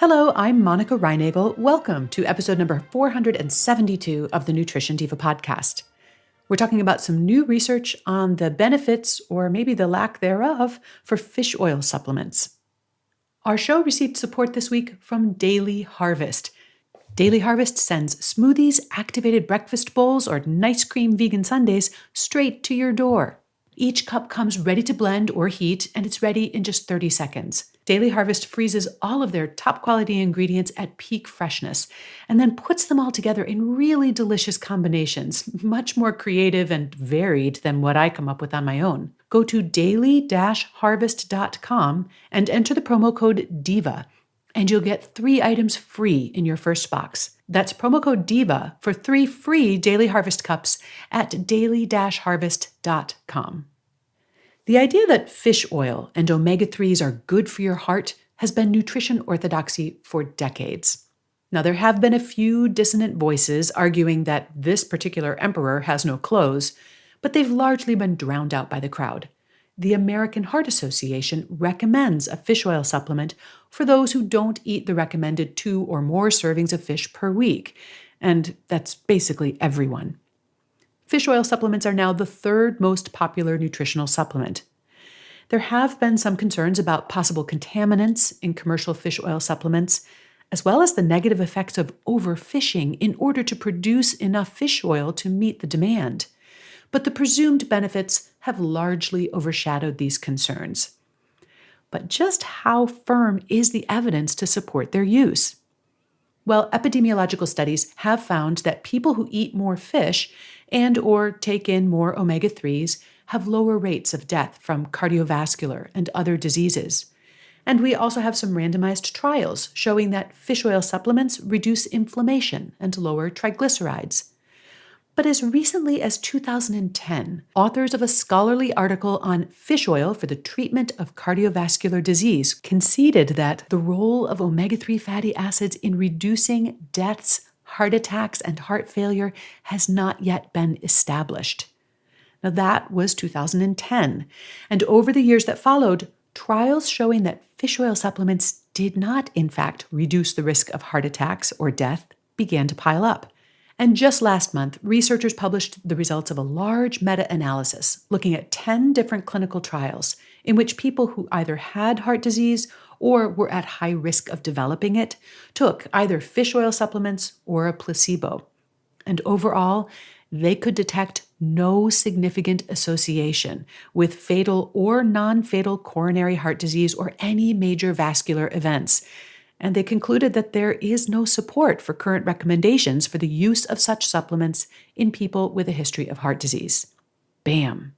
Hello, I'm Monica Reinagel. Welcome to episode number 472 of the Nutrition Diva podcast. We're talking about some new research on the benefits, or maybe the lack thereof, for fish oil supplements. Our show received support this week from Daily Harvest. Daily Harvest sends smoothies, activated breakfast bowls, or nice cream vegan sundaes straight to your door. Each cup comes ready to blend or heat, and it's ready in just 30 seconds. Daily Harvest freezes all of their top quality ingredients at peak freshness and then puts them all together in really delicious combinations, much more creative and varied than what I come up with on my own. Go to daily-harvest.com and enter the promo code DIVA, and you'll get 3 items free in your first box. That's promo code DIVA for 3 free Daily Harvest cups at daily-harvest.com. The idea that fish oil and omega-3s are good for your heart has been nutrition orthodoxy for decades. Now, there have been a few dissonant voices arguing that this particular emperor has no clothes, but they've largely been drowned out by the crowd. The American Heart Association recommends a fish oil supplement for those who don't eat the recommended 2 or more servings of fish per week, and that's basically everyone. Fish oil supplements are now the 3rd most popular nutritional supplement. There have been some concerns about possible contaminants in commercial fish oil supplements, as well as the negative effects of overfishing in order to produce enough fish oil to meet the demand. But the presumed benefits have largely overshadowed these concerns. But just how firm is the evidence to support their use? Well, epidemiological studies have found that people who eat more fish and or take in more omega-3s have lower rates of death from cardiovascular and other diseases. And we also have some randomized trials showing that fish oil supplements reduce inflammation and lower triglycerides. But as recently as 2010, authors of a scholarly article on fish oil for the treatment of cardiovascular disease conceded that the role of omega-3 fatty acids in reducing deaths, heart attacks, and heart failure has not yet been established. Now, that was 2010, and over the years that followed, trials showing that fish oil supplements did not, in fact, reduce the risk of heart attacks or death began to pile up. And just last month, researchers published the results of a large meta-analysis looking at 10 different clinical trials in which people who either had heart disease or were at high risk of developing it took either fish oil supplements or a placebo. And overall, they could detect no significant association with fatal or non-fatal coronary heart disease or any major vascular events. And they concluded that there is no support for current recommendations for the use of such supplements in people with a history of heart disease. Bam.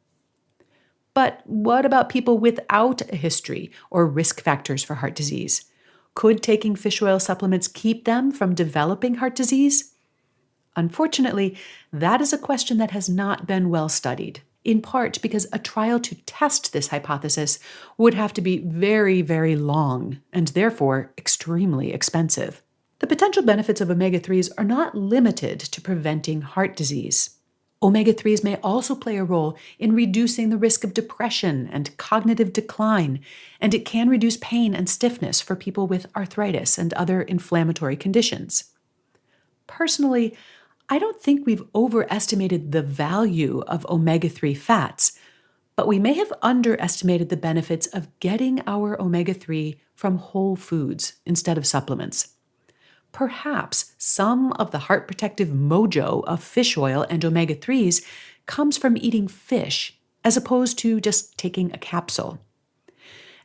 But what about people without a history or risk factors for heart disease? Could taking fish oil supplements keep them from developing heart disease? Unfortunately, that is a question that has not been well studied, in part because a trial to test this hypothesis would have to be very, very long and therefore extremely expensive. The potential benefits of omega-3s are not limited to preventing heart disease. Omega-3s may also play a role in reducing the risk of depression and cognitive decline, and it can reduce pain and stiffness for people with arthritis and other inflammatory conditions. Personally, I don't think we've overestimated the value of omega-3 fats, but we may have underestimated the benefits of getting our omega-3 from whole foods instead of supplements. Perhaps some of the heart protective mojo of fish oil and omega-3s comes from eating fish as opposed to just taking a capsule.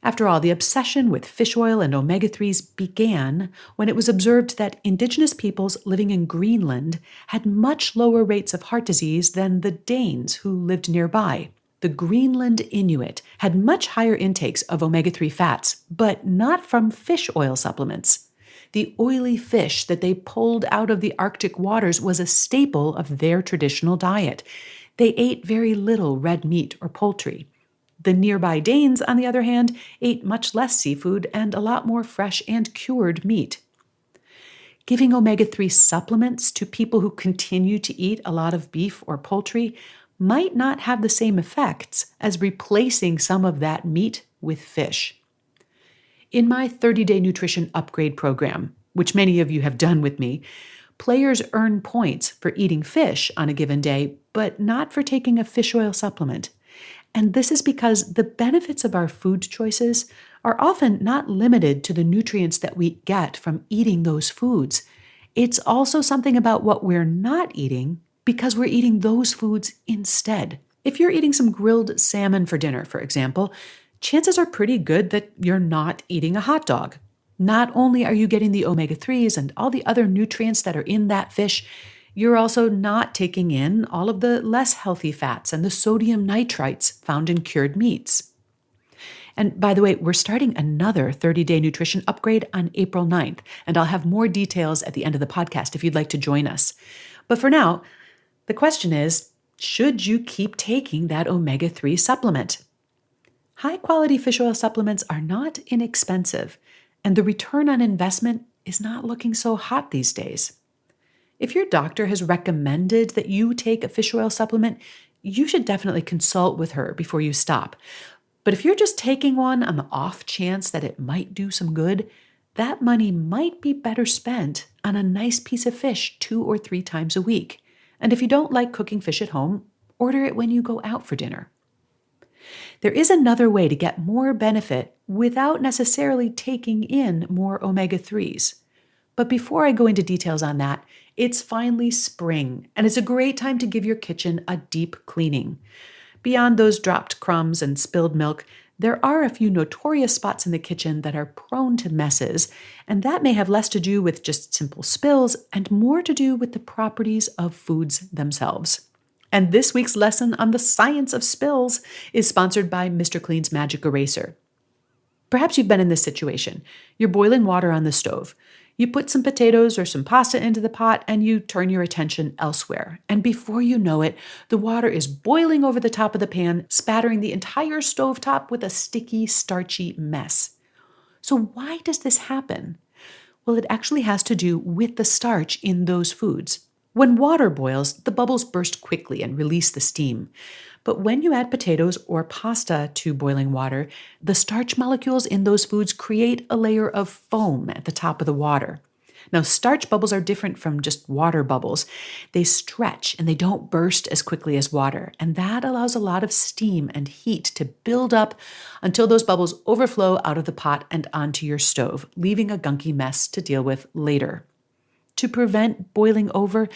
After all, the obsession with fish oil and omega-3s began when it was observed that indigenous peoples living in Greenland had much lower rates of heart disease than the Danes who lived nearby. The Greenland Inuit had much higher intakes of omega-3 fats, but not from fish oil supplements. The oily fish that they pulled out of the Arctic waters was a staple of their traditional diet. They ate very little red meat or poultry. The nearby Danes, on the other hand, ate much less seafood and a lot more fresh and cured meat. Giving omega-3 supplements to people who continue to eat a lot of beef or poultry might not have the same effects as replacing some of that meat with fish. In my 30-day nutrition upgrade program, which many of you have done with me, players earn points for eating fish on a given day, but not for taking a fish oil supplement. And this is because the benefits of our food choices are often not limited to the nutrients that we get from eating those foods. It's also something about what we're not eating because we're eating those foods instead. If you're eating some grilled salmon for dinner, for example, chances are pretty good that you're not eating a hot dog. Not only are you getting the omega-3s and all the other nutrients that are in that fish, you're also not taking in all of the less healthy fats and the sodium nitrites found in cured meats. And by the way, we're starting another 30-day nutrition upgrade on April 9th, and I'll have more details at the end of the podcast if you'd like to join us. But for now, the question is, should you keep taking that omega-3 supplement? High-quality fish oil supplements are not inexpensive, and the return on investment is not looking so hot these days. If your doctor has recommended that you take a fish oil supplement, you should definitely consult with her before you stop. But if you're just taking one on the off chance that it might do some good, that money might be better spent on a nice piece of fish 2 or 3 times a week. And if you don't like cooking fish at home, order it when you go out for dinner. There is another way to get more benefit without necessarily taking in more omega-3s. But before I go into details on that, it's finally spring, and it's a great time to give your kitchen a deep cleaning. Beyond those dropped crumbs and spilled milk, there are a few notorious spots in the kitchen that are prone to messes, and that may have less to do with just simple spills and more to do with the properties of foods themselves. And this week's lesson on the science of spills is sponsored by Mr. Clean's Magic Eraser. Perhaps you've been in this situation. You're boiling water on the stove. You put some potatoes or some pasta into the pot and you turn your attention elsewhere. And before you know it, the water is boiling over the top of the pan, spattering the entire stovetop with a sticky, starchy mess. So why does this happen? Well, it actually has to do with the starch in those foods. When water boils, the bubbles burst quickly and release the steam. But when you add potatoes or pasta to boiling water, the starch molecules in those foods create a layer of foam at the top of the water. Now, starch bubbles are different from just water bubbles. They stretch and they don't burst as quickly as water, and that allows a lot of steam and heat to build up until those bubbles overflow out of the pot and onto your stove, leaving a gunky mess to deal with later. To prevent boiling over,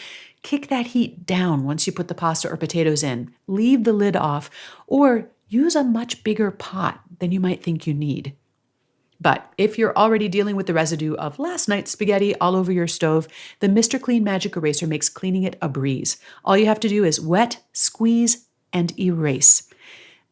kick that heat down once you put the pasta or potatoes in. Leave the lid off, or use a much bigger pot than you might think you need. But if you're already dealing with the residue of last night's spaghetti all over your stove, the Mr. Clean Magic Eraser makes cleaning it a breeze. All you have to do is wet, squeeze, and erase.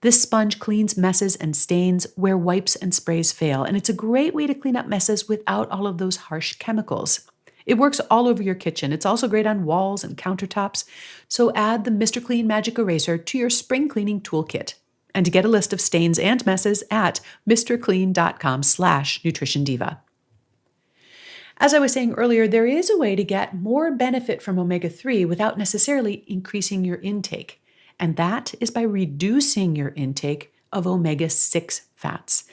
This sponge cleans messes and stains where wipes and sprays fail, and it's a great way to clean up messes without all of those harsh chemicals. It works all over your kitchen. It's also great on walls and countertops. So add the Mr. Clean Magic Eraser to your spring cleaning toolkit. And to get a list of stains and messes at mrclean.com/nutritiondiva. As I was saying earlier, there is a way to get more benefit from omega-3 without necessarily increasing your intake. And that is by reducing your intake of omega-6 fats.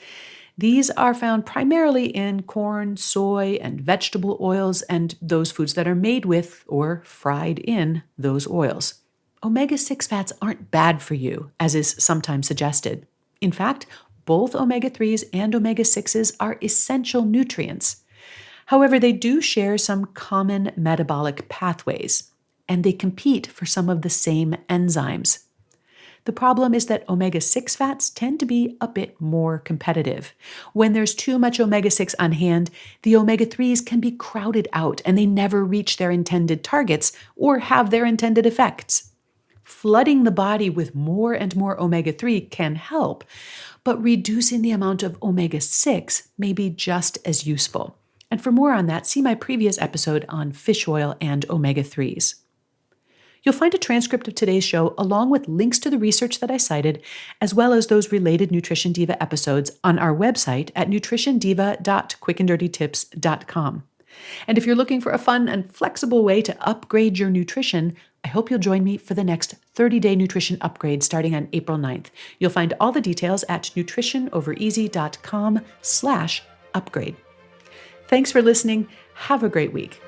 These are found primarily in corn, soy, and vegetable oils, and those foods that are made with or fried in those oils. Omega-6 fats aren't bad for you, as is sometimes suggested. In fact, both omega-3s and omega-6s are essential nutrients. However, they do share some common metabolic pathways, and they compete for some of the same enzymes. The problem is that omega-6 fats tend to be a bit more competitive. When there's too much omega-6 on hand, the omega-3s can be crowded out and they never reach their intended targets or have their intended effects. Flooding the body with more and more omega-3 can help, but reducing the amount of omega-6 may be just as useful. And for more on that, see my previous episode on fish oil and omega-3s. You'll find a transcript of today's show along with links to the research that I cited, as well as those related Nutrition Diva episodes on our website at nutritiondiva.quickanddirtytips.com. And if you're looking for a fun and flexible way to upgrade your nutrition, I hope you'll join me for the next 30-day nutrition upgrade starting on April 9th. You'll find all the details at nutritionovereasy.com/upgrade. upgrade. Thanks for listening. Have a great week.